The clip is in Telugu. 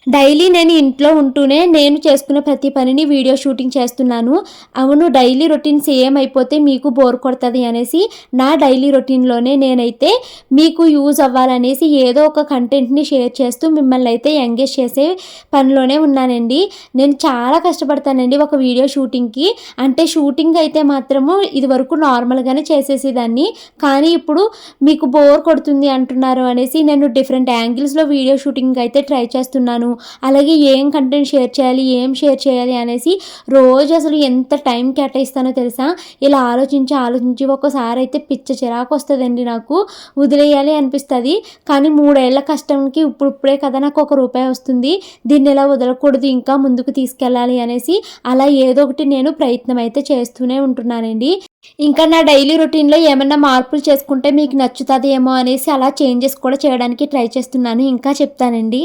డైలీ నేను ఇంట్లో ఉంటూనే నేను చేసుకున్న ప్రతి పనిని వీడియో షూటింగ్ చేస్తున్నాను. అవును, డైలీ రొటీన్ సేమ్ అయిపోతే మీకు బోర్ కొడతది అనేసి నా డైలీ రొటీన్‌లోనే నేనైతే మీకు యూజ్ అవ్వాలనేసి ఏదో ఒక కంటెంట్‌ని షేర్ చేస్తూ మిమ్మల్ని అయితే ఎంగేజ్ చేసే పనిలోనే ఉన్నానండి. నేను చాలా కష్టపడతానండి ఒక వీడియో షూటింగ్‌కి. అంటే షూటింగ్ అయితే మాత్రము ఇదివరకు నార్మల్‌గానే చేసేసేదాన్ని. కానీ ఇప్పుడు మీకు బోర్ కొడుతుంది అంటున్నారు అనేసి నేను డిఫరెంట్ యాంగిల్స్‌లో వీడియో షూటింగ్ అయితే ట్రై చేస్తున్నాను. అలాగే ఏం కంటెంట్ షేర్ చేయాలి, ఏం షేర్ చేయాలి అనేసి రోజు అసలు ఎంత టైం కేటాయిస్తానో తెలుసా? ఇలా ఆలోచించి ఒక్కోసారయితే పిచ్చ చిరాకొస్తదండి నాకు. వదిలేయాలి అనిపిస్తది. కానీ 3 ఏళ్ల కష్టంకి ఇప్పుడిప్పుడే కదా నాకు ఒక రూపాయి వస్తుంది. దీన్నెలా వదలకూడదు, ఇంకా ముందుకు తీసుకెళ్ళాలి అనేసి అలా ఏదో ఒకటి నేను ప్రయత్నం అయితే చేస్తూనే ఉంటున్నానండి. ఇంకా నా డైలీ రొటీన్‌లో ఏమన్నా మార్పులు చేసుకుంటే మీకు నచ్చుతదేమో అనేసి అలా చేంజెస్ కూడా చేయడానికి ట్రై చేస్తున్నాను. ఇంకా చెప్తానండి.